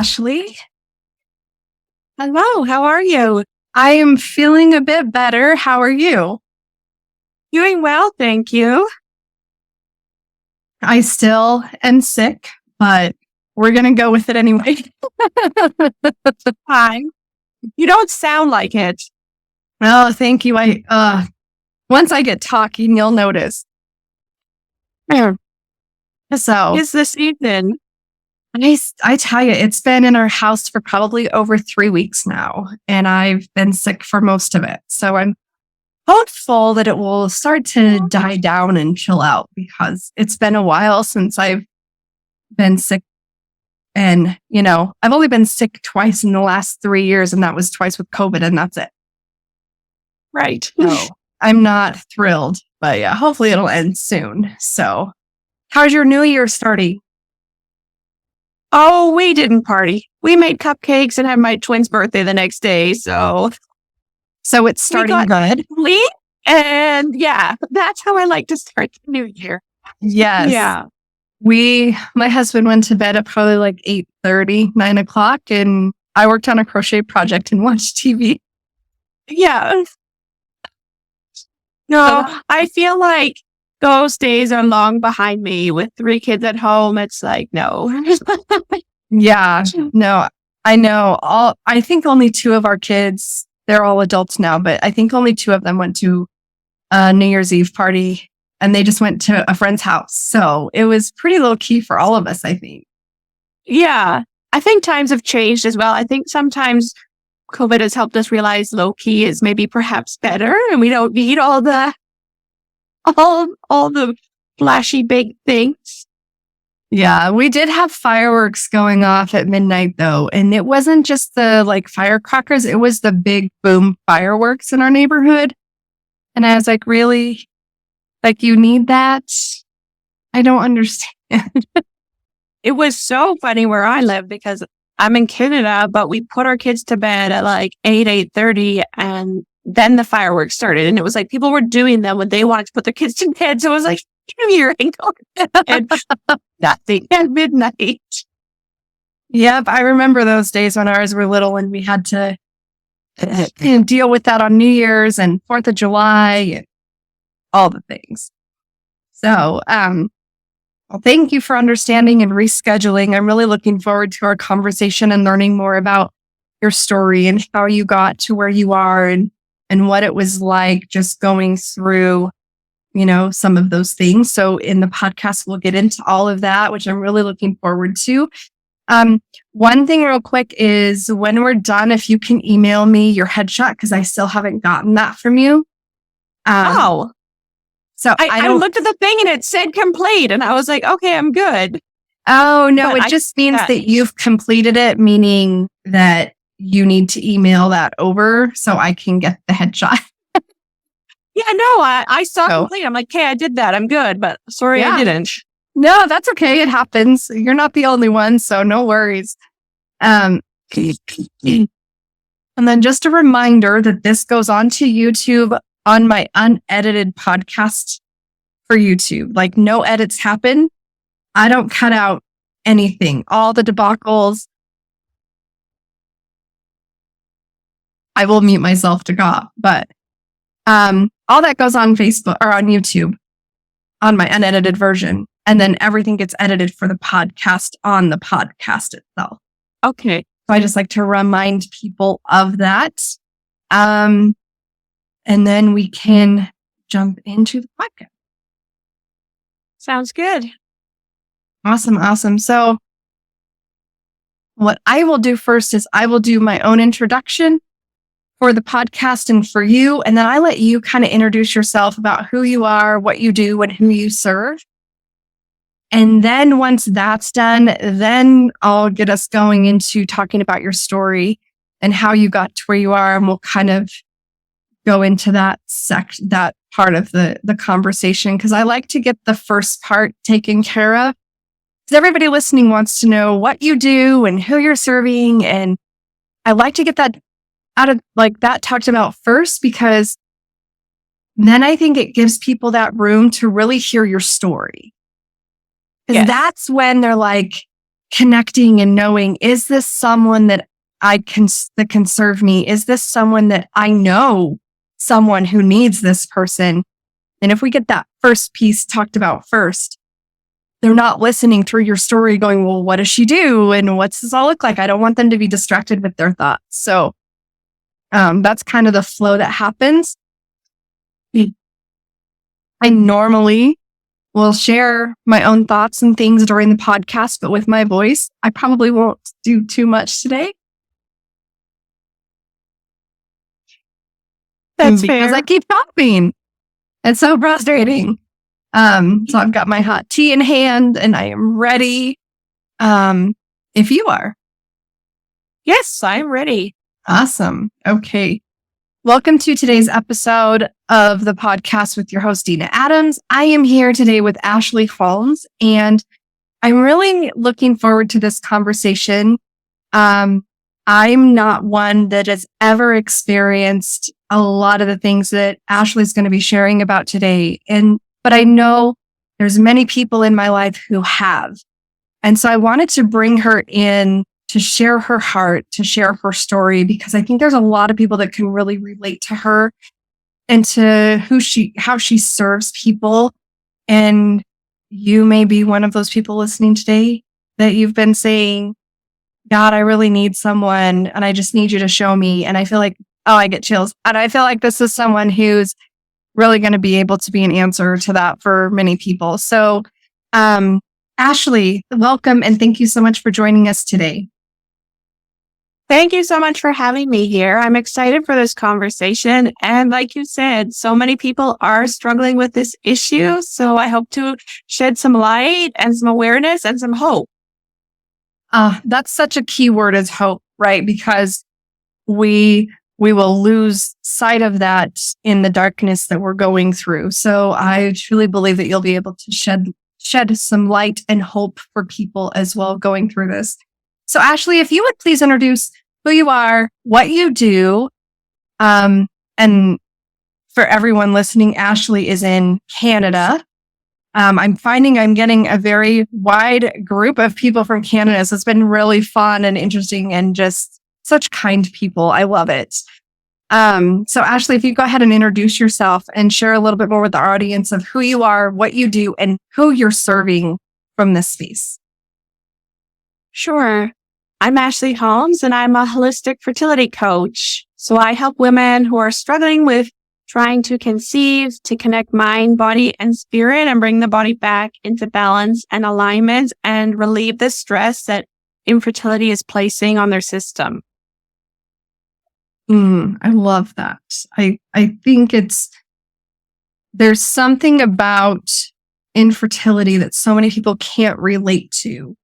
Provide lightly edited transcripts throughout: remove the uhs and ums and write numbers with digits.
Ashley. Hello, how are you? I am feeling a bit better. How are you? Doing well, thank you. I still am sick, but we're going to go with it anyway. Fine. You don't sound like it. Oh, thank you. Once I get talking, you'll notice. So It's the season. I tell you, it's been in our house for probably over 3 weeks now, and I've been sick for most of it. So I'm hopeful that it will start to die down and chill out because it's been a while since I've been sick. And, I've only been sick twice in the last 3 years, and that was twice with COVID, and that's it. Right. So I'm not thrilled, but yeah, hopefully it'll end soon. So how's your new year starting? Oh, we didn't party. We made cupcakes and had my twin's birthday the next day. So it's starting good. Sleep, and yeah, that's how I like to start the new year. Yes. Yeah. My husband went to bed at probably like 8:30, 9 o'clock, and I worked on a crochet project and watched TV. Yeah. No, I feel like those days are long behind me with 3 kids at home. It's like, no. Yeah, no, I know. I think only 2 of our kids, they're all adults now, but I think only 2 of them went to a New Year's Eve party, and they just went to a friend's house. So it was pretty low key for all of us, I think. Yeah. I think times have changed as well. I think sometimes COVID has helped us realize low key is maybe perhaps better, and we don't need all the flashy big things. Yeah, we did have fireworks going off at midnight though. And it wasn't just the like firecrackers, it was the big boom fireworks in our neighborhood. And I was like, really? Like, you need that? I don't understand. It was so funny where I live because I'm in Canada, but we put our kids to bed at like 8:30, and then the fireworks started. And it was like people were doing them when they wanted to put their kids to bed. So it was like, come here and go and nothing at midnight. Yep, I remember those days when ours were little and we had to deal with that on New Year's and 4th of July and all the things. So, well, thank you for understanding and rescheduling. I'm really looking forward to our conversation and learning more about your story and how you got to where you are and what it was like just going through, some of those things. So in the podcast, we'll get into all of that, which I'm really looking forward to. One thing real quick is when we're done, if you can email me your headshot, because I still haven't gotten that from you. So I looked at the thing and it said complete, and I was like, okay, I'm good. Oh, no, it just means that you've completed it, meaning that you need to email that over so I can get the headshot. Yeah, no, I saw complete. I'm like, okay, I did that. I'm good, but sorry, I didn't. No, that's okay. It happens. You're not the only one, so no worries. And then just a reminder that this goes on to YouTube on my unedited podcast for YouTube. Like, no edits happen. I don't cut out anything. All the debacles. I will mute myself to cough, but all that goes on Facebook or on YouTube on my unedited version. And then everything gets edited for the podcast on the podcast itself. Okay. So I just like to remind people of that. And then we can jump into the podcast. Sounds good. Awesome. So what I will do first is I will do my own introduction for the podcast and for you. And then I let you kind of introduce yourself about who you are, what you do, and who you serve. And then once that's done, then I'll get us going into talking about your story and how you got to where you are. And we'll kind of go into that part of the conversation, because I like to get the first part taken care of. Because everybody listening wants to know what you do and who you're serving. And I like to get that out of like that talked about first, because then I think it gives people that room to really hear your story. Because that's when they're like, connecting and knowing, is this someone that that can serve me? Is this someone that I know someone who needs this person? And if we get that first piece talked about first, they're not listening through your story going, well, what does she do? And what's this all look like? I don't want them to be distracted with their thoughts. So that's kind of the flow that happens. I normally will share my own thoughts and things during the podcast, but with my voice, I probably won't do too much today. That's because fair. I keep talking. It's so frustrating. So I've got my hot tea in hand and I am ready. If you are. Yes, I'm ready. Awesome. Okay. Welcome to today's episode of the podcast with your host, Dina Adams. I am here today with Ashley Holmes, and I'm really looking forward to this conversation. I'm not one that has ever experienced a lot of the things that Ashley's going to be sharing about today. But I know there's many people in my life who have. And so I wanted to bring her in to share her heart, to share her story, because I think there's a lot of people that can really relate to her and to how she serves people. And you may be one of those people listening today that you've been saying, God, I really need someone and I just need you to show me. And I feel like, I get chills. And I feel like this is someone who's really going to be able to be an answer to that for many people. So, Ashley, welcome and thank you so much for joining us today. Thank you so much for having me here. I'm excited for this conversation. And like you said, so many people are struggling with this issue. So I hope to shed some light and some awareness and some hope. That's such a key word, is hope, right? Because we will lose sight of that in the darkness that we're going through. So I truly believe that you'll be able to shed some light and hope for people as well going through this. So Ashley, if you would please introduce who you are, what you do, and for everyone listening, Ashley is in Canada. I'm finding I'm getting a very wide group of people from Canada. So it's been really fun and interesting and just such kind people. I love it. So Ashley, if you go ahead and introduce yourself and share a little bit more with our audience of who you are, what you do, and who you're serving from this space. Sure. I'm Ashley Holmes, and I'm a holistic fertility coach. So I help women who are struggling with trying to conceive, to connect mind, body, and spirit, and bring the body back into balance and alignment and relieve the stress that infertility is placing on their system. I love that. I think there's something about infertility that so many people can't relate to.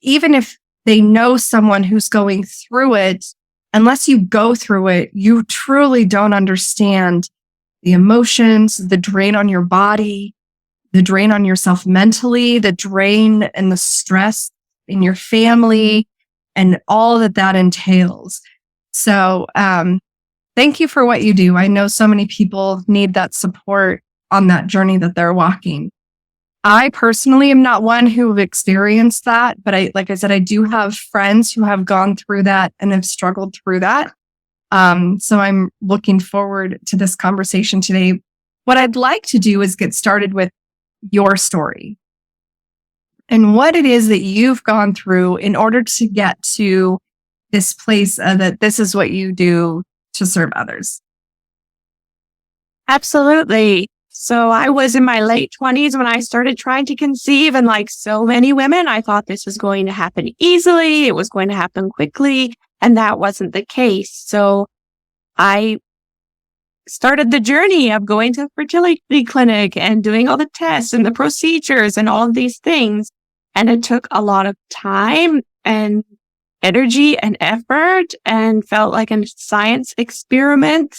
Even if they know someone who's going through it, unless you go through it, you truly don't understand the emotions, the drain on your body, the drain on yourself mentally, the drain and the stress in your family, and all that entails. So, thank you for what you do. I know so many people need that support on that journey that they're walking. I personally am not one who have experienced that, but like I said, I do have friends who have gone through that and have struggled through that. So I'm looking forward to this conversation today. What I'd like to do is get started with your story and what it is that you've gone through in order to get to this place that this is what you do to serve others. Absolutely. So I was in my late 20s when I started trying to conceive, and like so many women, I thought this was going to happen easily. It was going to happen quickly, and that wasn't the case. So I started the journey of going to the fertility clinic and doing all the tests and the procedures and all of these things. And it took a lot of time and energy and effort and felt like a science experiment.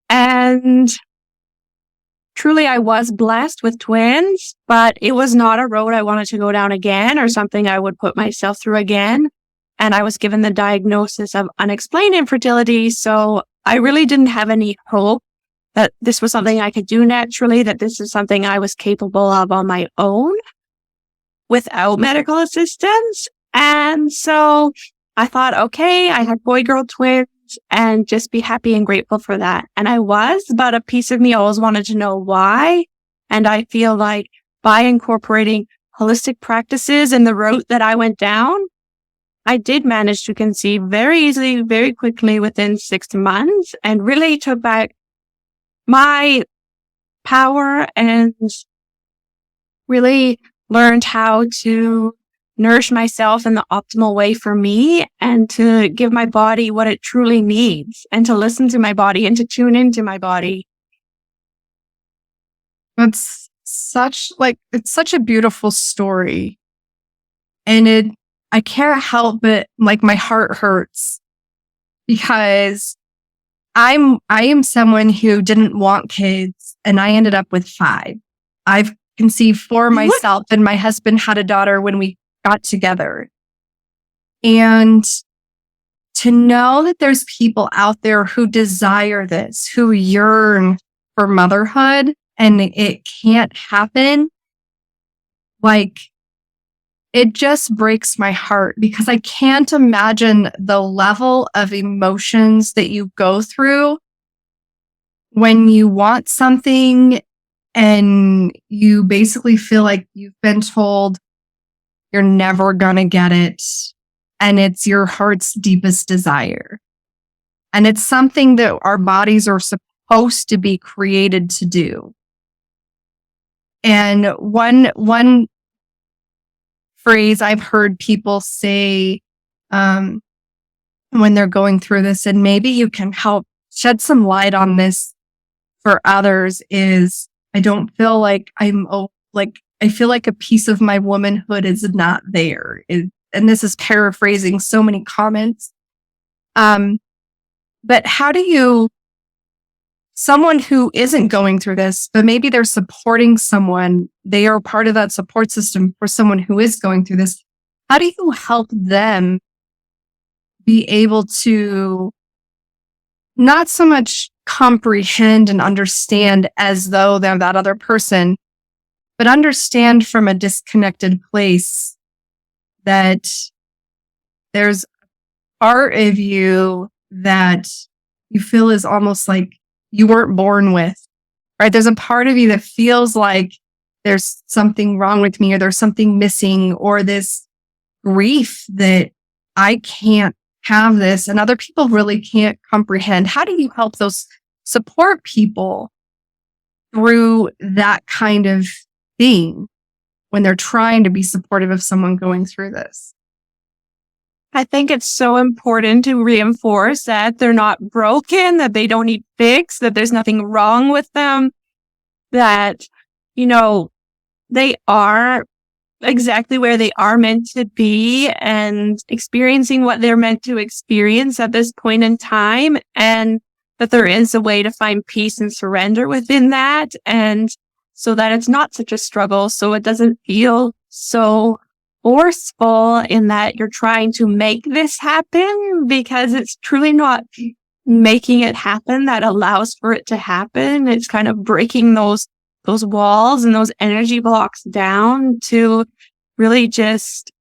And truly, I was blessed with twins, but it was not a road I wanted to go down again or something I would put myself through again. And I was given the diagnosis of unexplained infertility. So I really didn't have any hope that this was something I could do naturally, that this is something I was capable of on my own. without medical assistance. And so I thought, okay, I had boy-girl twins and just be happy and grateful for that. And I was, but a piece of me always wanted to know why. And I feel like by incorporating holistic practices and the route that I went down, I did manage to conceive very easily, very quickly within 6 months, and really took back my power and really learned how to nourish myself in the optimal way for me and to give my body what it truly needs and to listen to my body and to tune into my body. It's such a beautiful story. And I can't help but my heart hurts because I am someone who didn't want kids and I ended up with 5. I've conceived 4 myself and my husband had a daughter when we got together. And to know that there's people out there who desire this, who yearn for motherhood and it can't happen, it just breaks my heart because I can't imagine the level of emotions that you go through when you want something and you basically feel like you've been told you're never going to get it. And it's your heart's deepest desire. And it's something that our bodies are supposed to be created to do. And one phrase I've heard people say when they're going through this, and maybe you can help shed some light on this for others, is I don't feel like I feel like a piece of my womanhood is not there. And this is paraphrasing so many comments. But how do someone who isn't going through this, but maybe they're supporting someone, they are part of that support system for someone who is going through this. How do you help them be able to not so much comprehend and understand as though they're that other person, but understand from a disconnected place that there's part of you that you feel is almost like you weren't born with, right? There's a part of you that feels like there's something wrong with me or there's something missing or this grief that I can't have this and other people really can't comprehend. How do you help those support people through that kind of thing when they're trying to be supportive of someone going through this? I think it's so important to reinforce that they're not broken, that they don't need fixed, that there's nothing wrong with them, that, they are exactly where they are meant to be and experiencing what they're meant to experience at this point in time, and that there is a way to find peace and surrender within that, and so that it's not such a struggle, so it doesn't feel so forceful in that you're trying to make this happen, because it's truly not making it happen that allows for it to happen. It's kind of breaking those walls and those energy blocks down to really just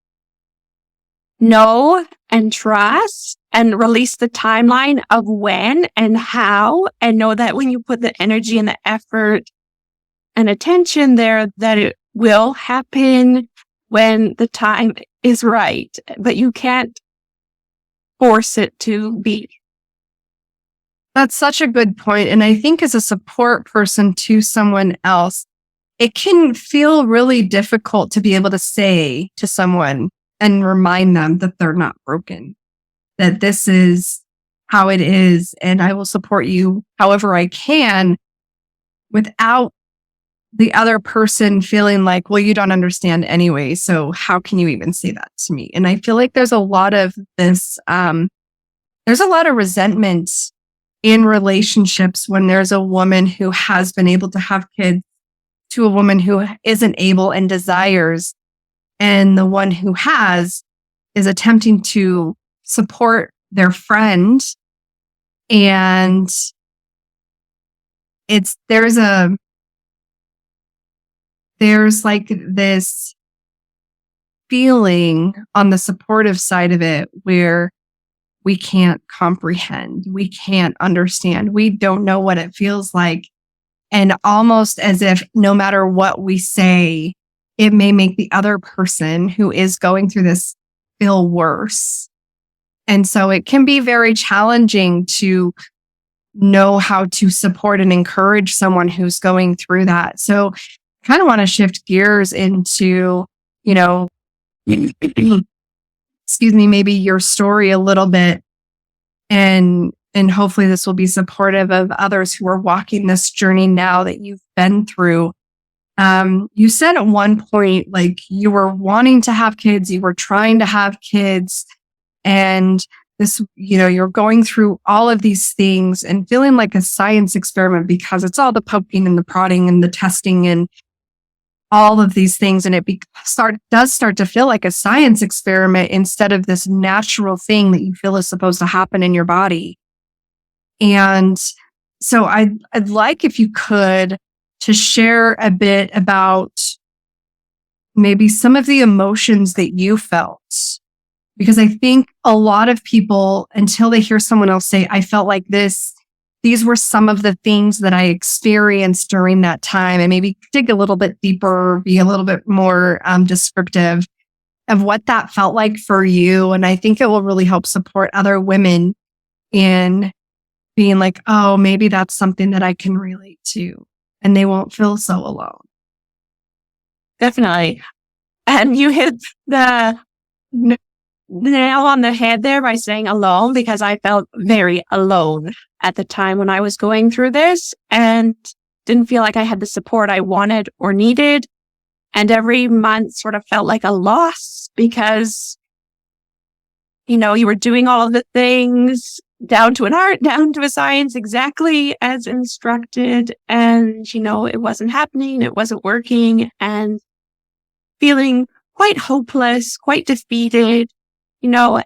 know and trust and release the timeline of when and how, and know that when you put the energy and the effort and attention there, that it will happen when the time is right, but you can't force it to be. That's such a good point. And I think as a support person to someone else, it can feel really difficult to be able to say to someone and remind them that they're not broken, that this is how it is. And I will support you however I can without the other person feeling like, well, you don't understand anyway. So how can you even say that to me? And I feel like there's a lot of this, there's a lot of resentment in relationships when there's a woman who has been able to have kids to a woman who isn't able and desires. And the one who has is attempting to support their friend. And there's like this feeling on the supportive side of it where we can't comprehend, we can't understand, we don't know what it feels like. And almost as if no matter what we say, it may make the other person who is going through this feel worse. And so it can be very challenging to know how to support and encourage someone who's going through that. So kind of want to shift gears into, you know, excuse me, maybe your story a little bit, and hopefully this will be supportive of others who are walking this journey now that you've been through. You said at one point, like you were wanting to have kids, you were trying to have kids, and this, you're going through all of these things and feeling like a science experiment because it's all the poking and the prodding and the testing and all of these things. And it does start to feel like a science experiment instead of this natural thing that you feel is supposed to happen in your body. And so I'd like if you could to share a bit about maybe some of the emotions that you felt. Because I think a lot of people, until they hear someone else say, I felt like this, these were some of the things that I experienced during that time, and maybe dig a little bit deeper, be a little bit more descriptive of what that felt like for you. And I think it will really help support other women in being like, oh, maybe that's something that I can relate to, and they won't feel so alone. Definitely. And you hit the nail on the head there by saying alone, because I felt very alone at the time when I was going through this and didn't feel like I had the support I wanted or needed. And every month sort of felt like a loss because, you were doing all of the things down to an art, down to a science, exactly as instructed. And, it wasn't happening. It wasn't working, and feeling quite hopeless, quite defeated,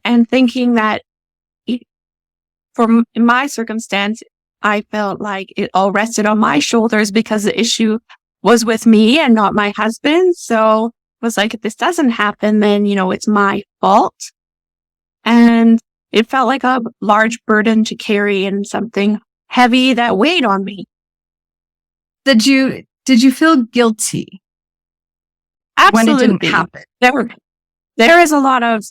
and thinking that in my circumstance, I felt like it all rested on my shoulders because the issue was with me and not my husband. So it was like, if this doesn't happen, then, it's my fault. And it felt like a large burden to carry and something heavy that weighed on me. Did you feel guilty? Absolutely. When it didn't happen? There is a lot of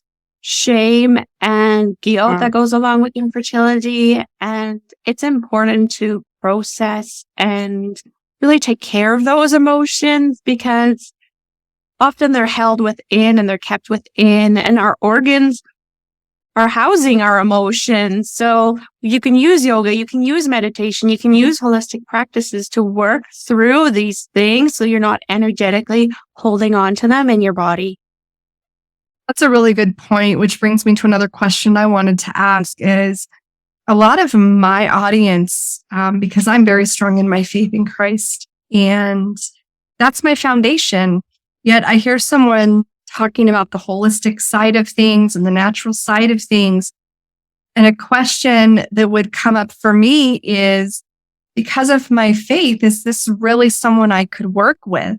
shame and guilt that goes along with infertility. And it's important to process and really take care of those emotions, because often they're held within and they're kept within, and our organs are housing our emotions. So you can use yoga, you can use meditation, you can use holistic practices to work through these things so you're not energetically holding on to them in your body. That's a really good point, which brings me to another question I wanted to ask is, a lot of my audience, because I'm very strong in my faith in Christ, and that's my foundation. Yet I hear someone talking about the holistic side of things and the natural side of things. And a question that would come up for me is, because of my faith, is this really someone I could work with?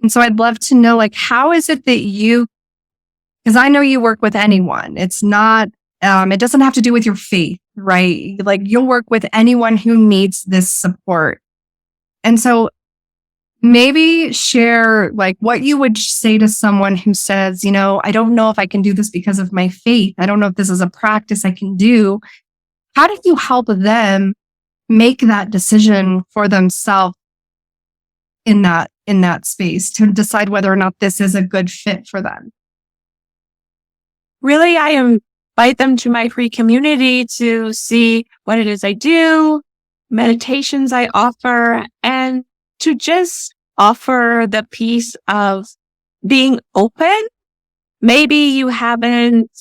And so I'd love to know, like, how is it that because I know you work with anyone. It's not, it doesn't have to do with your faith, right? Like, you'll work with anyone who needs this support. And so maybe share like what you would say to someone who says, I don't know if I can do this because of my faith. I don't know if this is a practice I can do. How did you help them make that decision for themselves in that space to decide whether or not this is a good fit for them? Really, I invite them to my free community to see what it is I do, meditations I offer, and to just offer the piece of being open. Maybe you haven't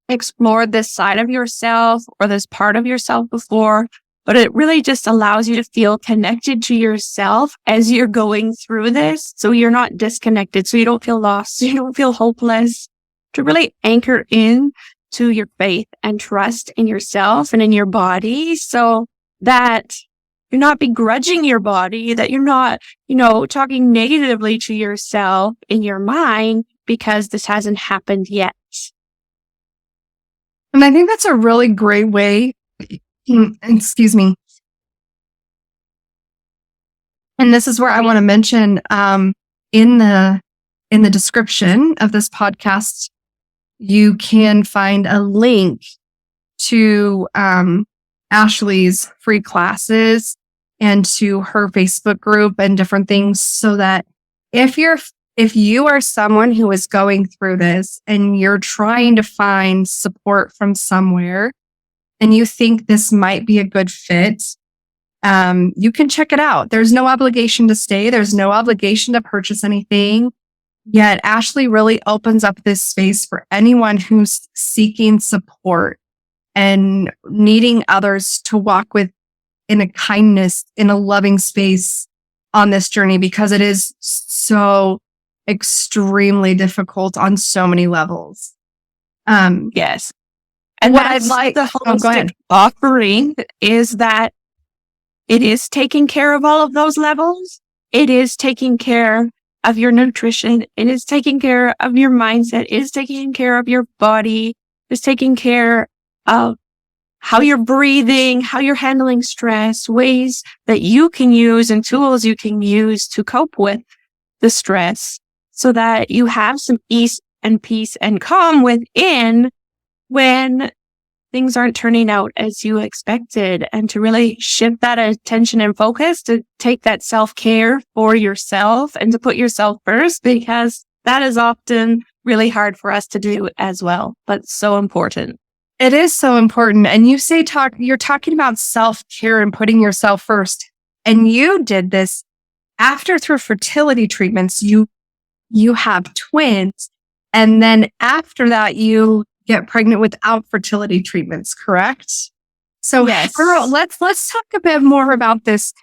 explored this side of yourself or this part of yourself before, but it really just allows you to feel connected to yourself as you're going through this. So you're not disconnected, so you don't feel lost, so you don't feel hopeless. To really anchor in to your faith and trust in yourself and in your body, so that you're not begrudging your body, that you're not, talking negatively to yourself in your mind, because this hasn't happened yet. And I think that's a really great way, excuse me. And this is where I want to mention in the description of this podcast, you can find a link to Ashley's free classes and to her Facebook group and different things, so that if you are someone who is going through this and you're trying to find support from somewhere and you think this might be a good fit, you can check it out. There's no obligation to stay. There's no obligation to purchase anything. Yet Ashley really opens up this space for anyone who's seeking support and needing others to walk with in a kindness, in a loving space on this journey, because it is so extremely difficult on so many levels. Yes. And what that's I'd like, the holistic offering is that it is taking care of all of those levels. It is taking care of your nutrition. It is taking care of your mindset. It is taking care of your body. It's taking care of how you're breathing, how you're handling stress, ways that you can use and tools you can use to cope with the stress so that you have some ease and peace and calm within when things aren't turning out as you expected, and to really shift that attention and focus to take that self-care for yourself and to put yourself first, because that is often really hard for us to do as well, but so important. It is so important. And you say you're talking about self-care and putting yourself first. And you did this after, through fertility treatments, you have twins. And then after that, you get pregnant without fertility treatments, correct? So yes. Girl, let's talk a bit more about this,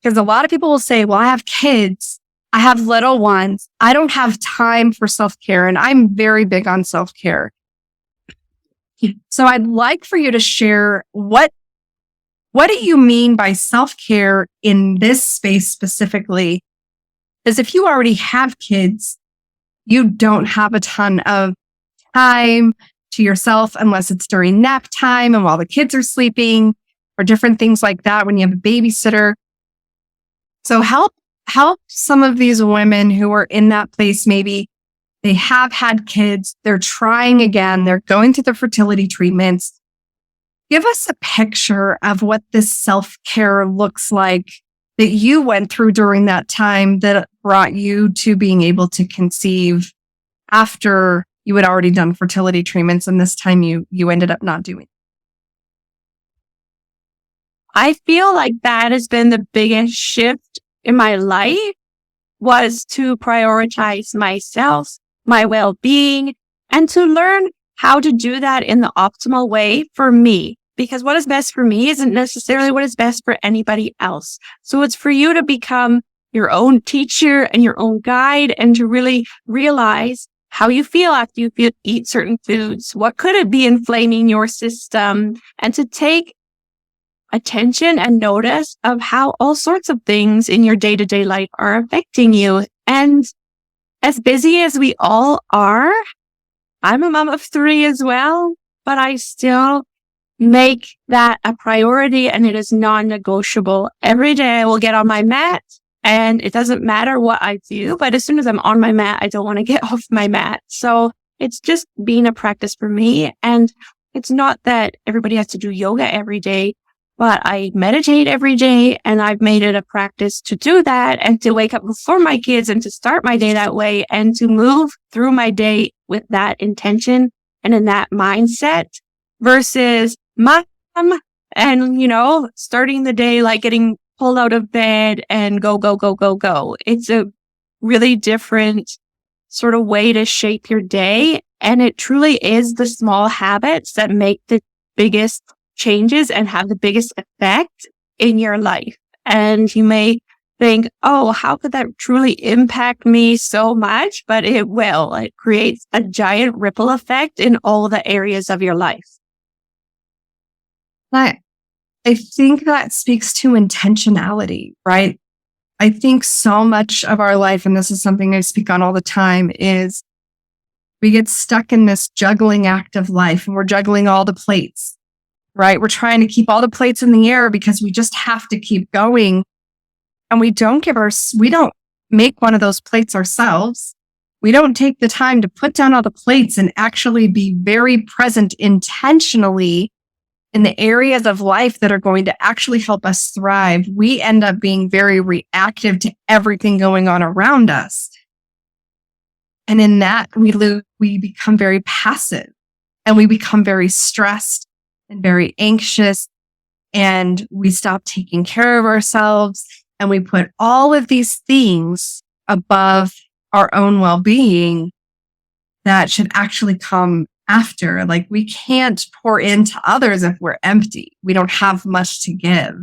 because a lot of people will say, well, I have kids, I have little ones, I don't have time for self-care. And I'm very big on self-care. So I'd like for you to share what do you mean by self-care in this space specifically? Because if you already have kids, you don't have a ton of time to yourself unless it's during nap time and while the kids are sleeping, or different things like that when you have a babysitter. So help some of these women who are in that place. Maybe they have had kids, they're trying again, they're going through the fertility treatments. Give us a picture of what this self-care looks like that you went through during that time that brought you to being able to conceive after you had already done fertility treatments, and this time you ended up not doing. I feel like that has been the biggest shift in my life, was to prioritize myself, my well-being, and to learn how to do that in the optimal way for me. Because what is best for me isn't necessarily what is best for anybody else. So it's for you to become your own teacher and your own guide, and to really realize how you feel after you eat certain foods. What could it be inflaming your system? And to take attention and notice of how all sorts of things in your day-to-day life are affecting you. And as busy as we all are, I'm a mom of 3 as well, but I still make that a priority, and it is non-negotiable. Every day I will get on my mat, and it doesn't matter what I do, but as soon as I'm on my mat, I don't want to get off my mat. So it's just been a practice for me. And it's not that everybody has to do yoga every day, but I meditate every day, and I've made it a practice to do that and to wake up before my kids and to start my day that way and to move through my day with that intention and in that mindset versus mom and, starting the day like getting pulled out of bed and go, go, go, go, go. It's a really different sort of way to shape your day. And it truly is the small habits that make the biggest changes and have the biggest effect in your life. And you may think, oh, how could that truly impact me so much? But it will. It creates a giant ripple effect in all the areas of your life. I think that speaks to intentionality, right? I think so much of our life, and this is something I speak on all the time, is We get stuck in this juggling act of life, and we're juggling all the plates, right? We're trying to keep all the plates in the air because we just have to keep going. And we don't make one of those plates ourselves. We don't take the time to put down all the plates and actually be very present intentionally in the areas of life that are going to actually help us thrive. We end up being very reactive to everything going on around us. And in that, we become very passive, and we become very stressed and very anxious, and we stop taking care of ourselves, and we put all of these things above our own well-being that should actually come after. Like, we can't pour into others if we're empty. We don't have much to give.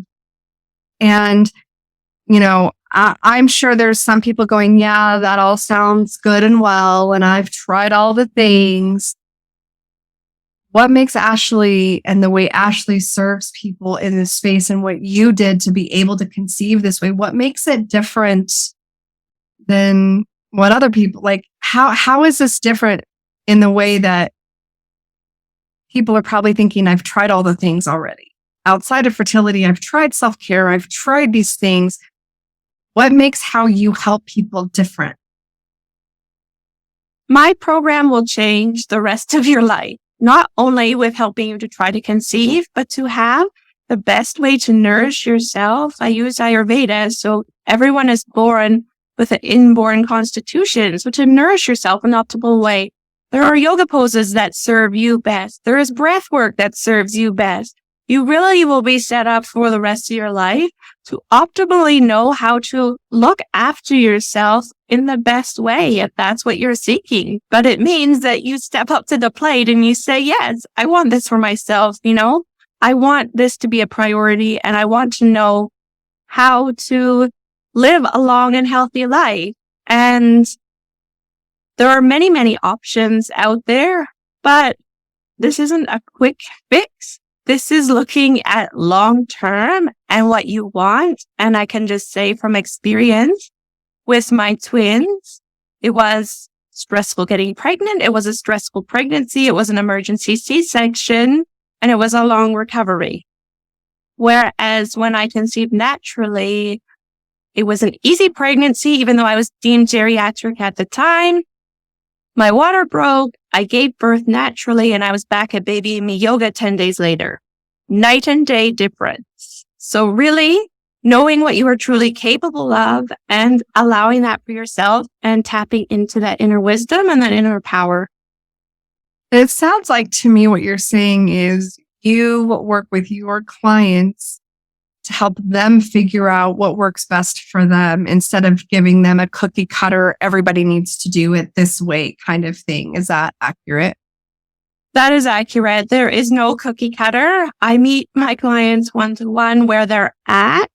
And, I'm sure there's some people going, yeah, that all sounds good and well, and I've tried all the things. What makes Ashley and the way Ashley serves people in this space, and what you did to be able to conceive this way, what makes it different than what other people, like, how is this different in the way that people are probably thinking, I've tried all the things already. Outside of fertility, I've tried self-care, I've tried these things. What makes how you help people different? My program will change the rest of your life, not only with helping you to try to conceive, but to have the best way to nourish yourself. I use Ayurveda, so everyone is born with an inborn constitution. So to nourish yourself in an optimal way, there are yoga poses that serve you best. There is breath work that serves you best. You really will be set up for the rest of your life to optimally know how to look after yourself in the best way, if that's what you're seeking. But it means that you step up to the plate and you say, yes, I want this for myself. I want this to be a priority, and I want to know how to live a long and healthy life. And there are many, many options out there, but this isn't a quick fix. This is looking at long term and what you want. And I can just say from experience with my twins, it was stressful getting pregnant. It was a stressful pregnancy. It was an emergency C-section, and it was a long recovery. Whereas when I conceived naturally, it was an easy pregnancy, even though I was deemed geriatric at the time. My water broke. I gave birth naturally, and I was back at Baby and Me Yoga 10 days later. Night and day difference. So really knowing what you are truly capable of and allowing that for yourself and tapping into that inner wisdom and that inner power. It sounds like to me what you're saying is you work with your clients to help them figure out what works best for them instead of giving them a cookie cutter, everybody needs to do it this way kind of thing. Is that accurate? That is accurate. There is no cookie cutter. I meet my clients one-to-one where they're at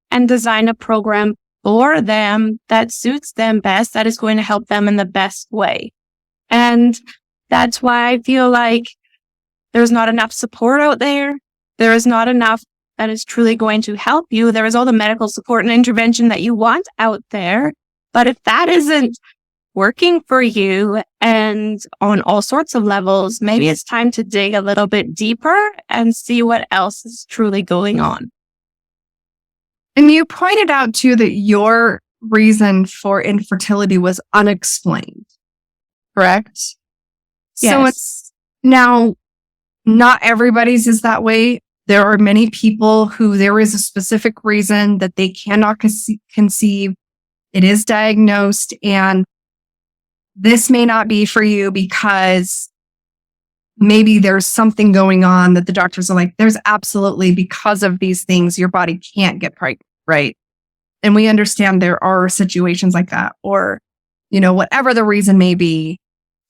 and design a program for them that suits them best, that is going to help them in the best way. And that's why I feel like there's not enough support out there. There is not enough that is truly going to help you. There is all the medical support and intervention that you want out there. But if that isn't working for you and on all sorts of levels, maybe it's time to dig a little bit deeper and see what else is truly going on. And you pointed out too that your reason for infertility was unexplained, correct? Yes. So it's now not everybody's is that way. There are many people who there is a specific reason that they cannot conceive. It is diagnosed, and this may not be for you because maybe there's something going on that the doctors are like, there's absolutely, because of these things, your body can't get pregnant, right? And we understand there are situations like that, or, whatever the reason may be.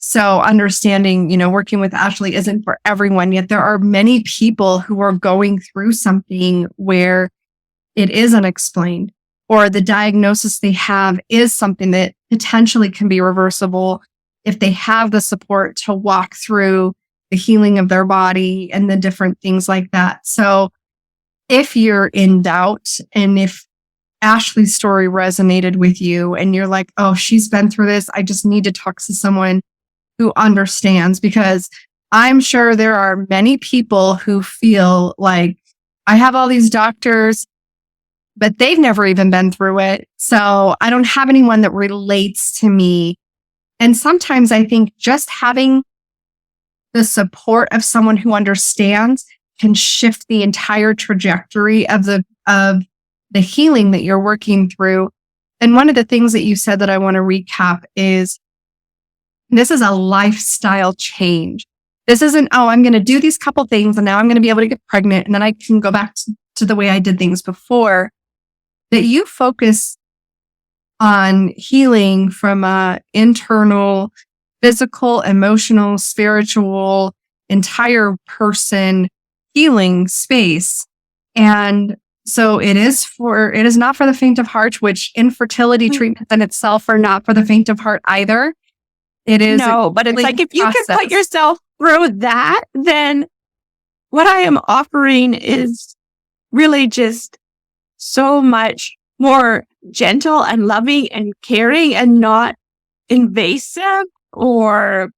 So understanding, working with Ashley isn't for everyone, yet there are many people who are going through something where it is unexplained, or the diagnosis they have is something that potentially can be reversible if they have the support to walk through the healing of their body and the different things like that. So if you're in doubt, and if Ashley's story resonated with you and you're like, oh, she's been through this, I just need to talk to someone who understands, because I'm sure there are many people who feel like I have all these doctors, but they've never even been through it. So I don't have anyone that relates to me. And sometimes I think just having the support of someone who understands can shift the entire trajectory of the healing that you're working through. And one of the things that you said that I want to recap is this is a lifestyle change. This isn't, oh, I'm going to do these couple things and now I'm going to be able to get pregnant and then I can go back to the way I did things before. That you focus on healing from a internal, physical, emotional, spiritual, entire person healing space. And so it is not for the faint of heart, which infertility treatments in itself are not for the faint of heart either. It is No, but it's like, if you can put yourself through that, then what I am offering is really just so much more gentle and loving and caring and not invasive, or,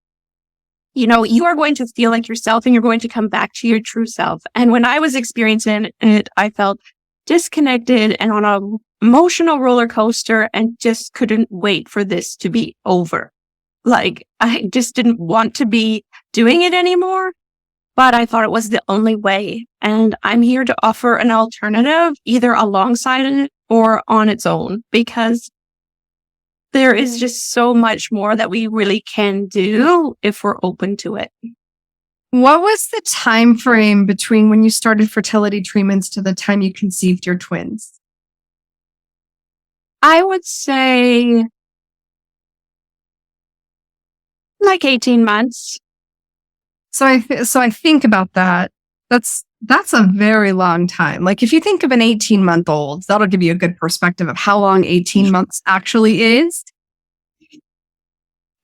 you are going to feel like yourself and you're going to come back to your true self. And when I was experiencing it, I felt disconnected and on an emotional roller coaster and just couldn't wait for this to be over. Like, I just didn't want to be doing it anymore, but I thought it was the only way. And I'm here to offer an alternative, either alongside it or on its own, because there is just so much more that we really can do if we're open to it. What was the time frame between when you started fertility treatments to the time you conceived your twins? I would say like 18 months. So I think about that. That's a very long time. Like, if you think of an 18-month-old, that'll give you a good perspective of how long 18 months actually is.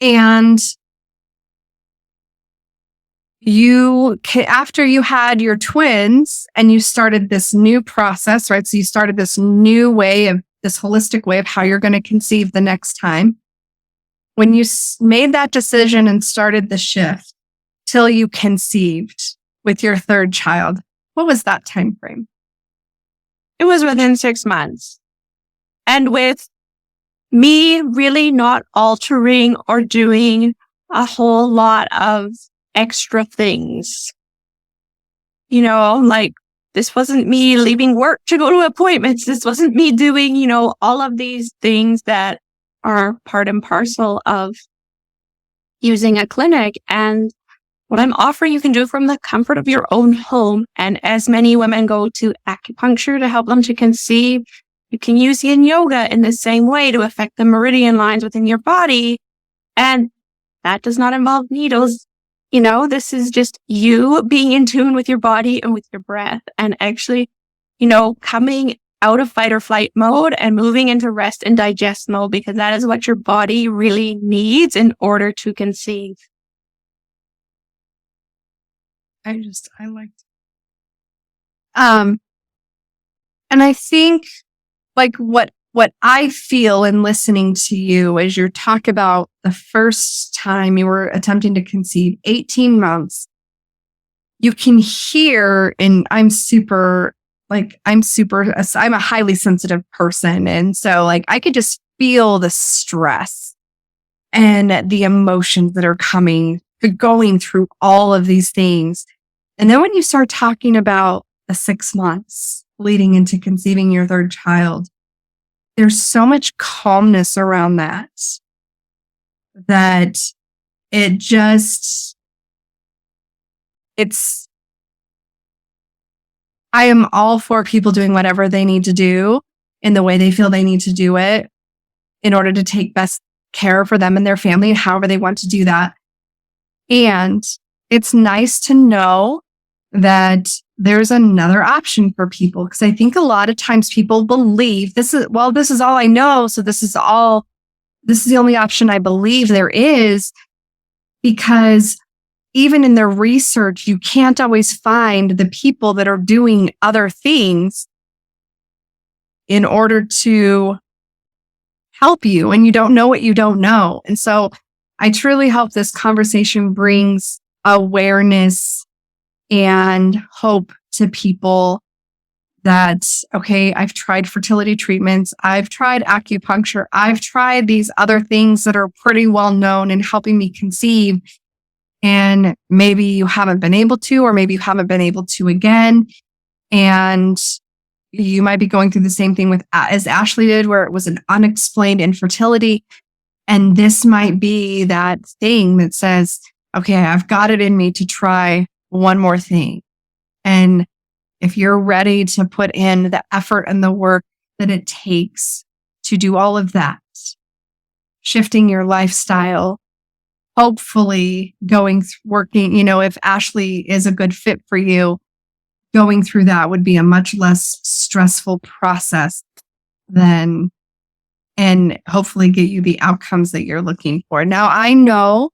And after you had your twins and you started this new process, right? So you started this holistic way of how you're going to conceive the next time. When you made that decision and started the shift till you conceived with your third child, what was that time frame? It was within 6 months. And with me really not altering or doing a whole lot of extra things. Like, this wasn't me leaving work to go to appointments. This wasn't me doing, all of these things that are part and parcel of using a clinic. And what I'm offering, you can do from the comfort of your own home. And as many women go to acupuncture to help them to conceive, you can use yin yoga in the same way to affect the meridian lines within your body. And that does not involve needles. This is just you being in tune with your body and with your breath and actually, coming out of fight or flight mode and moving into rest and digest mode, because that is what your body really needs in order to conceive. I liked. And I think, like, what I feel in listening to you as you talk about the first time you were attempting to conceive, 18 months, you can hear, and I'm a highly sensitive person. And so, like, I could just feel the stress and the emotions that are going through all of these things. And then when you start talking about the 6 months leading into conceiving your third child, there's so much calmness around that I am all for people doing whatever they need to do in the way they feel they need to do it in order to take best care for them and their family, however they want to do that. And it's nice to know that there's another option for people, because I think a lot of times people believe this is all I know, so this is the only option I believe there is, because even in their research, you can't always find the people that are doing other things in order to help you, and you don't know what you don't know. And so I truly hope this conversation brings awareness and hope to people that, okay, I've tried fertility treatments, I've tried acupuncture, I've tried these other things that are pretty well known in helping me conceive. And maybe you haven't been able to, or maybe you haven't been able to again. And you might be going through the same thing with as Ashley did, where it was an unexplained infertility. And this might be that thing that says, okay, I've got it in me to try one more thing. And if you're ready to put in the effort and the work that it takes to do all of that, shifting your lifestyle, hopefully working, if Ashley is a good fit for you, going through that would be a much less stressful process than, and hopefully get you the outcomes that you're looking for. Now, I know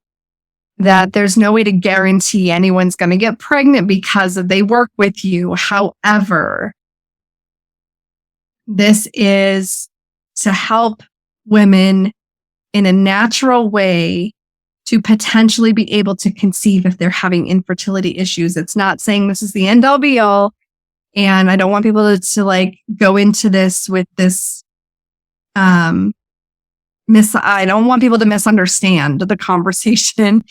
that there's no way to guarantee anyone's going to get pregnant because they work with you. However, this is to help women in a natural way to potentially be able to conceive if they're having infertility issues. It's not saying this is the end all be all. And I don't want people to like go into this with this, I don't want people to misunderstand the conversation,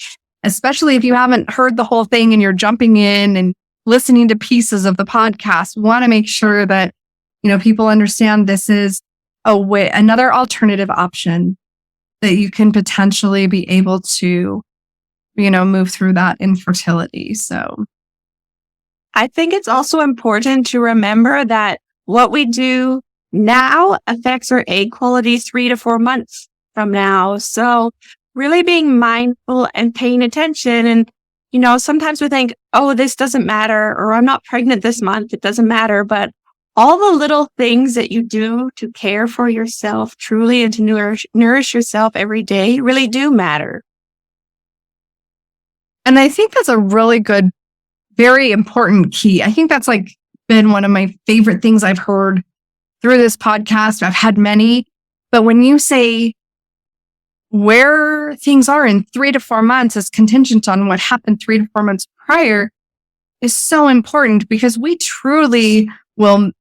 especially if you haven't heard the whole thing and you're jumping in and listening to pieces of the podcast. We want to make sure that, people understand this is another alternative option that you can potentially be able to, move through that infertility. So I think it's also important to remember that what we do now affects our egg quality 3 to 4 months from now. So really being mindful and paying attention. And, sometimes we think, oh, this doesn't matter, or I'm not pregnant this month. It doesn't matter. But all the little things that you do to care for yourself truly and to nourish yourself every day really do matter. And I think that's a really good, very important key. I think that's like been one of my favorite things I've heard through this podcast. I've had many, but when you say where things are in 3 to 4 months is contingent on what happened 3 to 4 months prior is so important, because we truly will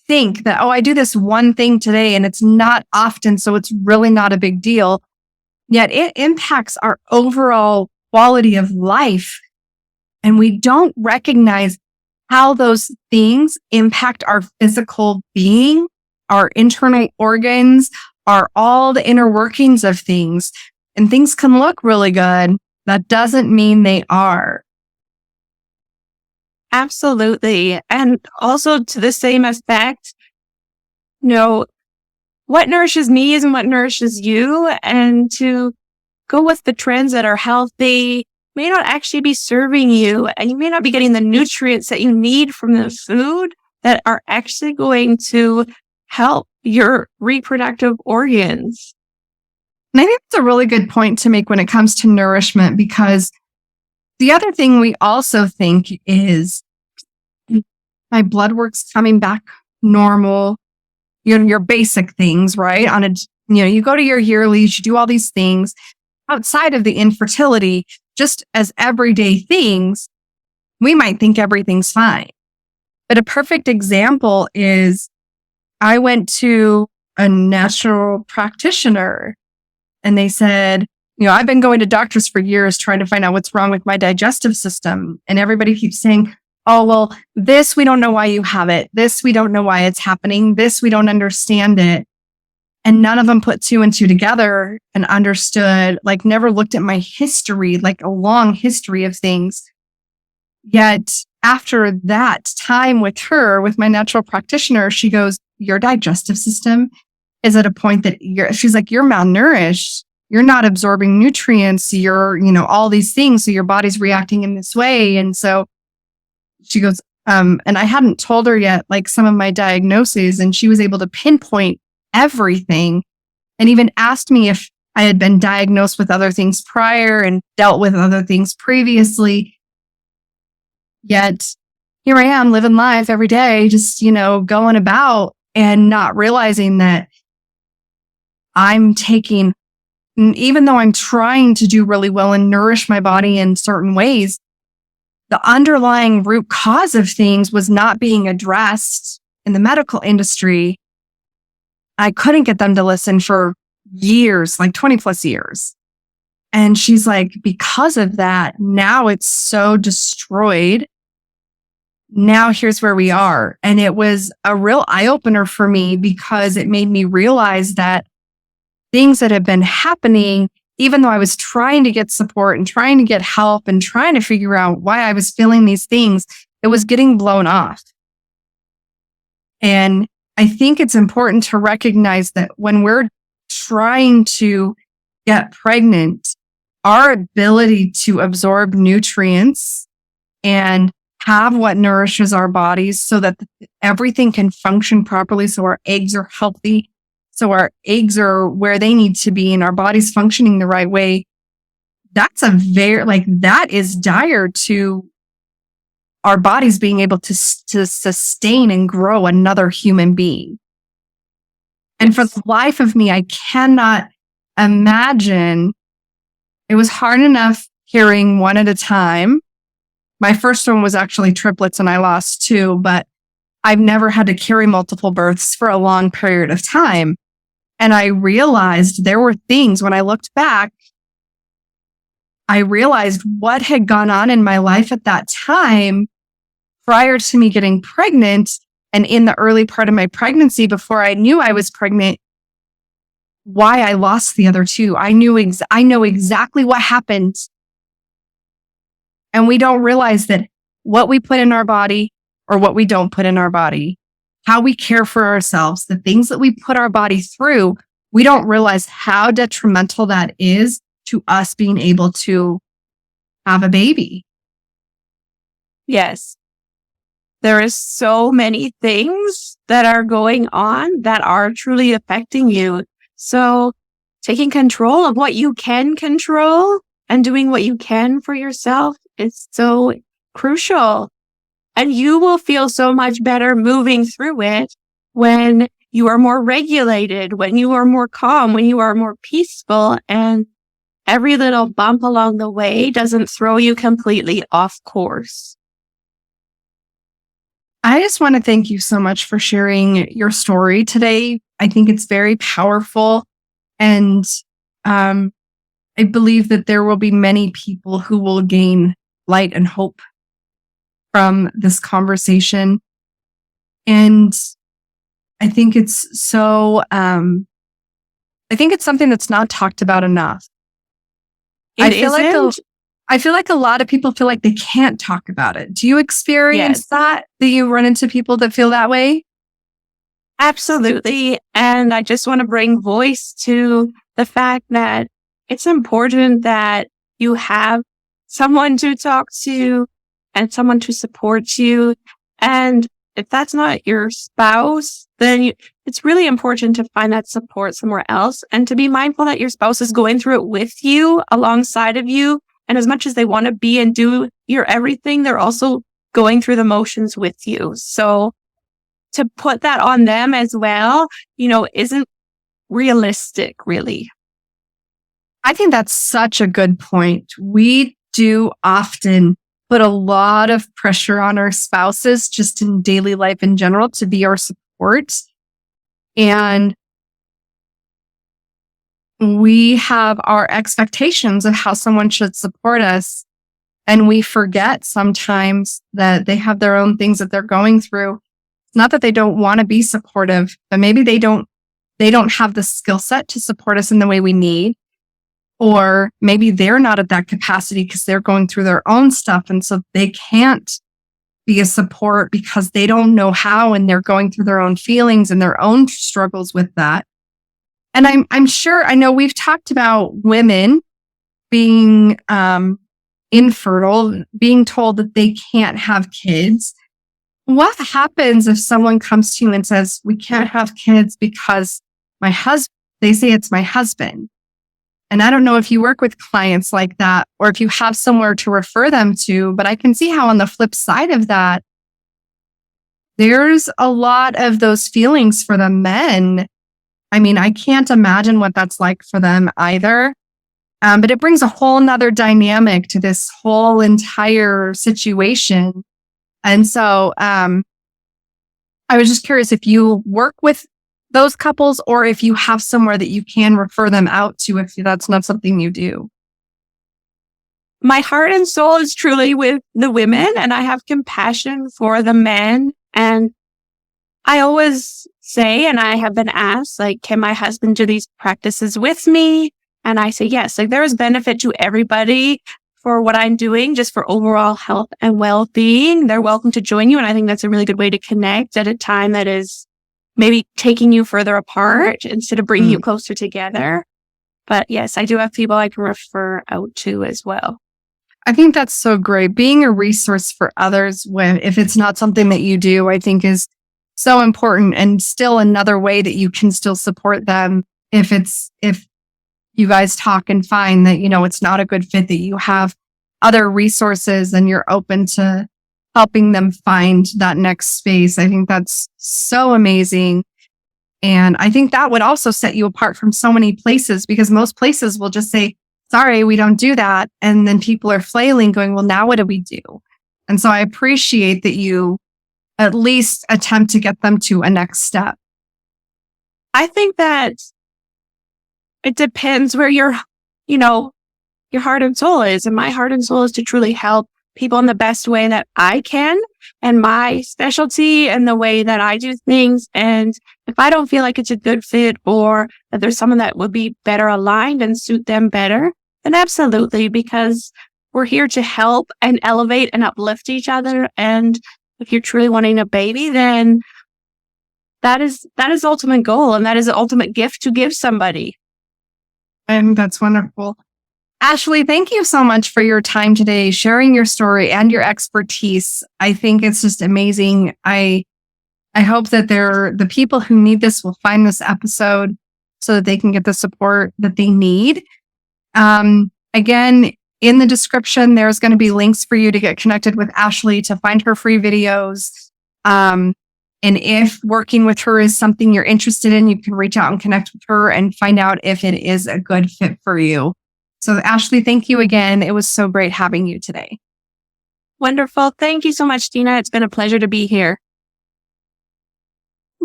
think that, oh, I do this one thing today and it's not often, so it's really not a big deal. Yet it impacts our overall quality of life. And we don't recognize how those things impact our physical being, our internal organs, all the inner workings of things. And things can look really good. That doesn't mean they are. Absolutely. And also to the same effect, what nourishes me isn't what nourishes you. And to go with the trends that are healthy may not actually be serving you, and you may not be getting the nutrients that you need from the food that are actually going to help your reproductive organs. And I think that's a really good point to make when it comes to nourishment, because the other thing we also think is my blood work's coming back normal, your basic things, right? You go to your yearlies, you do all these things outside of the infertility, just as everyday things, we might think everything's fine. But a perfect example is I went to a natural practitioner and they said, I've been going to doctors for years trying to find out what's wrong with my digestive system. And everybody keeps saying, oh, well, this, we don't know why you have it. This, we don't know why it's happening. This, we don't understand it. And none of them put 2 and 2 together and understood, like never looked at my history, like a long history of things. Yet after that time with her, with my natural practitioner, she goes, your digestive system is at a point that she's like, you're malnourished. You're not absorbing nutrients. You're, all these things. So your body's reacting in this way. And so she goes, and I hadn't told her yet, like some of my diagnoses, and she was able to pinpoint everything and even asked me if I had been diagnosed with other things prior and dealt with other things previously. Yet here I am living life every day, just, going about and not realizing that I'm taking even though I'm trying to do really well and nourish my body in certain ways, the underlying root cause of things was not being addressed in the medical industry. I couldn't get them to listen for years, like 20 plus years. And she's like, because of that, now it's so destroyed. Now here's where we are. And it was a real eye opener for me because it made me realize that things that have been happening, even though I was trying to get support and trying to get help and trying to figure out why I was feeling these things, it was getting blown off. And I think it's important to recognize that when we're trying to get pregnant, our ability to absorb nutrients and have what nourishes our bodies so that everything can function properly, so our eggs are healthy, so our eggs are where they need to be and our body's functioning the right way, that's that is dire to our bodies being able to sustain and grow another human being. And for the life of me, I cannot imagine. It was hard enough hearing one at a time. My first one was actually triplets and I lost two, but I've never had to carry multiple births for a long period of time. And I realized there were things when I looked back, I realized what had gone on in my life at that time prior to me getting pregnant and in the early part of my pregnancy before I knew I was pregnant, why I lost the other two. I know exactly what happened. And we don't realize that what we put in our body or what we don't put in our body, how we care for ourselves, the things that we put our body through, we don't realize how detrimental that is to us being able to have a baby. Yes. There is so many things that are going on that are truly affecting you. So taking control of what you can control and doing what you can for yourself is so crucial. And you will feel so much better moving through it when you are more regulated, when you are more calm, when you are more peaceful, and every little bump along the way doesn't throw you completely off course. I just want to thank you so much for sharing your story today. I think it's very powerful. And I believe that there will be many people who will gain light and hope from this conversation. And I think it's I think it's something that's not talked about enough. I feel like a lot of people feel like they can't talk about it. Do you experience that you run into people that feel that way? Absolutely. And I just want to bring voice to the fact that it's important that you have someone to talk to and someone to support you. And if that's not your spouse, then it's really important to find that support somewhere else and to be mindful that your spouse is going through it with you, alongside of you. And as much as they want to be and do your everything, they're also going through the motions with you. So to put that on them as well, isn't realistic, really. I think that's such a good point. We do often put a lot of pressure on our spouses just in daily life in general to be our support. And we have our expectations of how someone should support us. And we forget sometimes that they have their own things that they're going through. It's not that they don't want to be supportive, but maybe they don't have the skill set to support us in the way we need. Or maybe they're not at that capacity because they're going through their own stuff. And so they can't be a support because they don't know how and they're going through their own feelings and their own struggles with that. And I'm sure, I know we've talked about women being infertile, being told that they can't have kids. What happens if someone comes to you and says, we can't have kids because they say it's my husband? And I don't know if you work with clients like that or if you have somewhere to refer them to, but I can see how on the flip side of that, there's a lot of those feelings for the men I mean, I can't imagine what that's like for them either. But it brings a whole nother dynamic to this whole entire situation. And so I was just curious if you work with those couples or if you have somewhere that you can refer them out to if that's not something you do. My heart and soul is truly with the women, and I have compassion for the men. And I always say, and I have been asked, like, can my husband do these practices with me? And I say, yes, like there is benefit to everybody for what I'm doing, just for overall health and well-being. They're welcome to join you. And I think that's a really good way to connect at a time that is maybe taking you further apart instead of bringing you closer together. But yes, I do have people I can refer out to as well. I think that's so great. Being a resource for others if it's not something that you do, I think is so important, and still another way that you can still support them if you guys talk and find that, it's not a good fit, that you have other resources and you're open to helping them find that next space. I think that's so amazing. And I think that would also set you apart from so many places, because most places will just say, sorry, we don't do that. And then people are flailing going, well, now what do we do? And so I appreciate that you at least attempt to get them to a next step. I think that it depends where your heart and soul is. And my heart and soul is to truly help people in the best way that I can, and my specialty and the way that I do things. And if I don't feel like it's a good fit, or that there's someone that would be better aligned and suit them better, then absolutely, because we're here to help and elevate and uplift each other. And if you're truly wanting a baby, then that is the ultimate goal, and that is the ultimate gift to give somebody. And that's wonderful. Ashley, thank you so much for your time today, sharing your story and your expertise. I think it's just amazing. I hope that the people who need this will find this episode so that they can get the support that they need. Again, in the description, there's going to be links for you to get connected with Ashley, to find her free videos. And if working with her is something you're interested in, you can reach out and connect with her and find out if it is a good fit for you. So Ashley, thank you again. It was so great having you today. Wonderful. Thank you so much, Tina. It's been a pleasure to be here.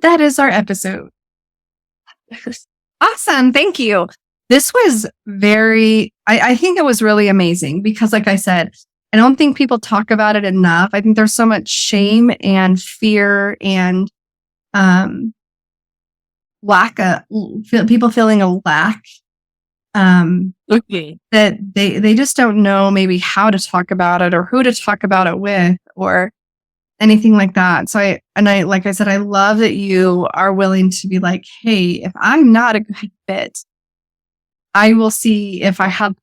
That is our episode. Awesome. Thank you. This was I think it was really amazing because, like I said, I don't think people talk about it enough. I think there's so much shame and fear and people feeling a lack that they just don't know maybe how to talk about it or who to talk about it with or anything like that. So like I said, I love that you are willing to be like, hey, if I'm not a good fit, I will see if I have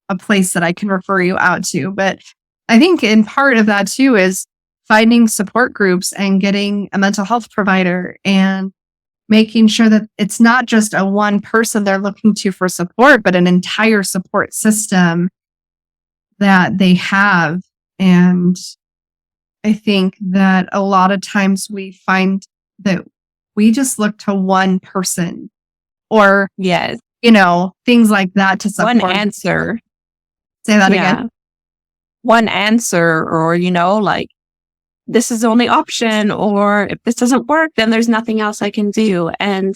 a place that I can refer you out to. But I think in part of that too is finding support groups and getting a mental health provider and making sure that it's not just a one person they're looking to for support, but an entire support system that they have. And I think that a lot of times we find that we just look to one person or, yes, things like that to support. One answer. Say that again. One answer, or, like, this is the only option, or if this doesn't work, then there's nothing else I can do. And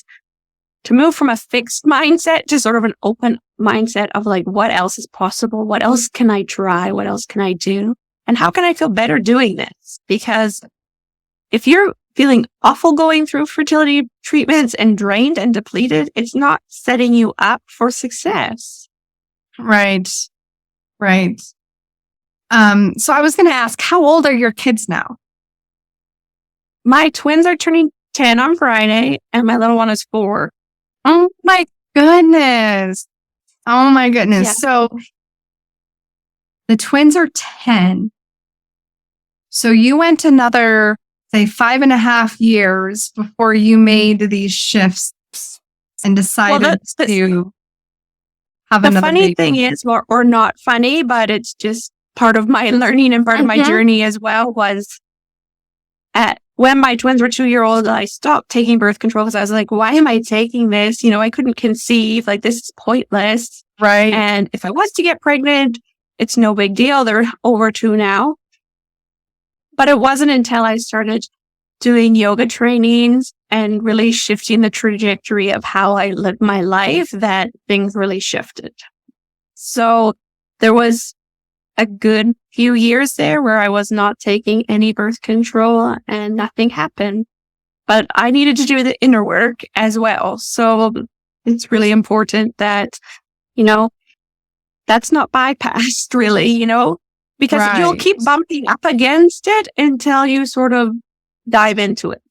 to move from a fixed mindset to sort of an open mindset of like, what else is possible? What else can I try? What else can I do? And how can I feel better doing this? Because if you're feeling awful going through fertility treatments and drained and depleted, it's not setting you up for success. Right. So I was going to ask, how old are your kids now? My twins are turning 10 on Friday, and my little one is 4. Oh my goodness. Yeah. So the twins are 10. So you went another, say, 5.5 years before you made these shifts and decided to have another funny baby. Thing is, or not funny, but it's just part of my learning and part of my journey as well, was when my twins were 2-year-old, I stopped taking birth control because I was like, why am I taking this? I couldn't conceive. Like, this is pointless. Right. And if I was to get pregnant, it's no big deal. They're over 2 now. But it wasn't until I started doing yoga trainings and really shifting the trajectory of how I lived my life that things really shifted. So there was a good few years there where I was not taking any birth control and nothing happened. But I needed to do the inner work as well. So it's really important that, that's not bypassed really, because you'll keep bumping up against it until you sort of dive into it.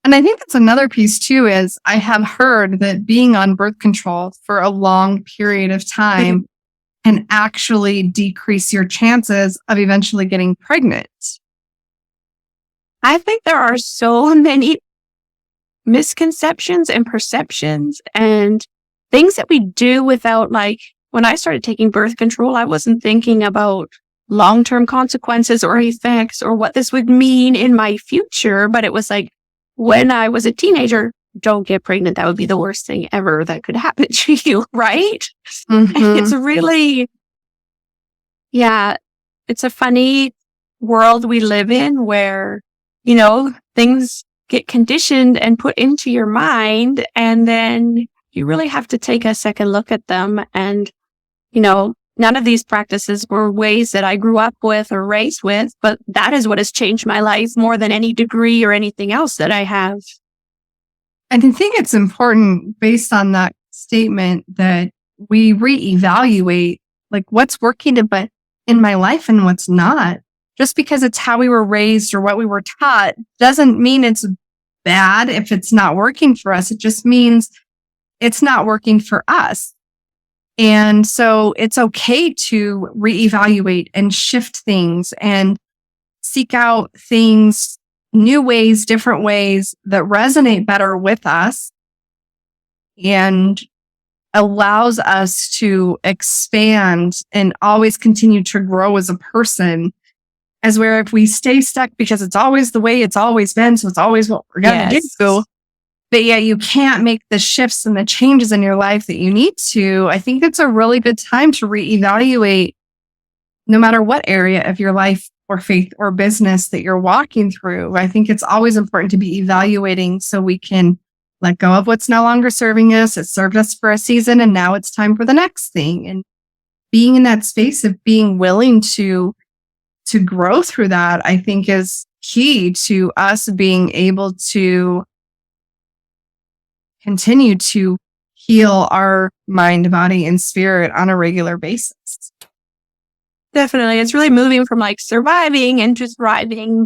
And I think that's another piece too, is I have heard that being on birth control for a long period of time can actually decrease your chances of eventually getting pregnant. I think there are so many misconceptions and perceptions and things that we do without, like, when I started taking birth control, I wasn't thinking about long-term consequences or effects or what this would mean in my future. But it was like, when I was a teenager, don't get pregnant. That would be the worst thing ever that could happen to you, right? Mm-hmm. It's really, it's a funny world we live in where, things get conditioned and put into your mind, and then you really have to take a second look at them. And, none of these practices were ways that I grew up with or raised with, but that is what has changed my life more than any degree or anything else that I have. And I think it's important, based on that statement, that we reevaluate like what's working in my life and what's not. Just because it's how we were raised or what we were taught doesn't mean it's bad if it's not working for us. It just means it's not working for us. And so it's okay to reevaluate and shift things and seek out things, new ways, different ways that resonate better with us and allows us to expand and always continue to grow as a person. As where if we stay stuck because it's always the way it's always been, so it's always what we're going to do, but yet you can't make the shifts and the changes in your life that you need to, I think it's a really good time to reevaluate no matter what area of your life or faith or business that you're walking through. I think it's always important to be evaluating so we can let go of what's no longer serving us. It served us for a season and now it's time for the next thing. And being in that space of being willing to grow through that, I think is key to us being able to continue to heal our mind, body, and spirit on a regular basis. Definitely. It's really moving from like surviving into thriving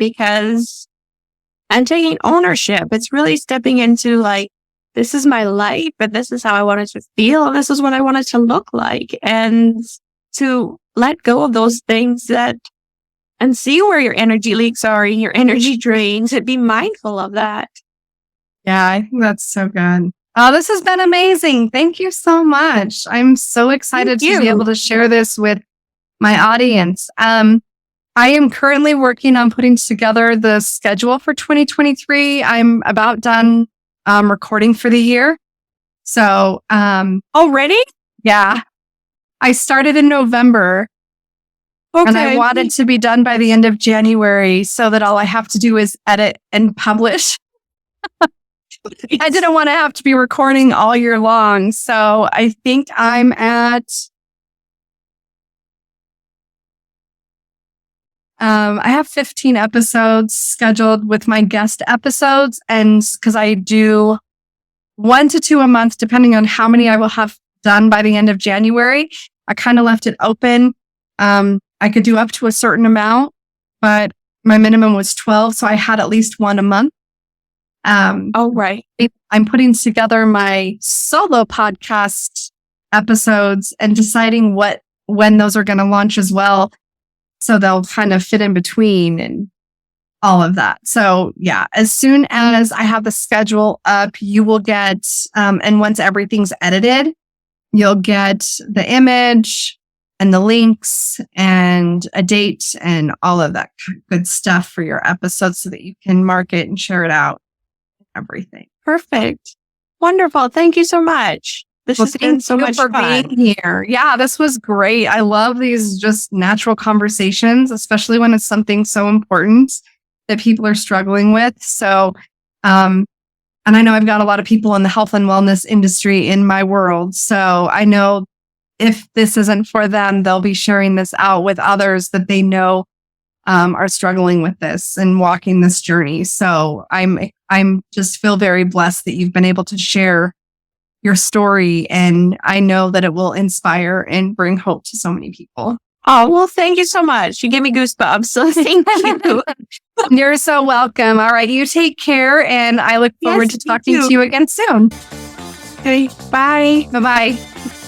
and taking ownership. It's really stepping into like, this is my life, but this is how I want it to feel. This is what I want it to look like. And to let go of those things and see where your energy leaks are and your energy drains, and be mindful of that. Yeah, I think that's so good. Oh, this has been amazing. Thank you so much. I'm so excited to be able to share this with my audience. I am currently working on putting together the schedule for 2023. I'm about done recording for the year. So, already? Yeah. I started in November. Okay. And I want it to be done by the end of January so that all I have to do is edit and publish. I didn't want to have to be recording all year long. So I think I'm at, I have 15 episodes scheduled with my guest episodes. And because I do 1 to 2 a month, depending on how many I will have done by the end of January, I kind of left it open. I could do up to a certain amount, but my minimum was 12. So I had at least 1 a month. Right. I'm putting together my solo podcast episodes and deciding when those are going to launch as well. So they'll kind of fit in between and all of that. So yeah, as soon as I have the schedule up, you will get, and once everything's edited, you'll get the image and the links and a date and all of that good stuff for your episode so that you can mark it and share it out. Everything. Perfect. Wonderful. Thank you so much. This has been so much for fun. being here. Yeah, this was great. I love these just natural conversations, especially when it's something so important that people are struggling with. So, and I know I've got a lot of people in the health and wellness industry in my world. So I know if this isn't for them, they'll be sharing this out with others that they know are struggling with this and walking this journey. So I'm just feel very blessed that you've been able to share your story, and I know that it will inspire and bring hope to so many people. Oh, well, thank you so much. You gave me goosebumps. So thank you. You're so welcome. All right, you take care, and I look forward to talking to you again soon. Okay, bye. Bye-bye.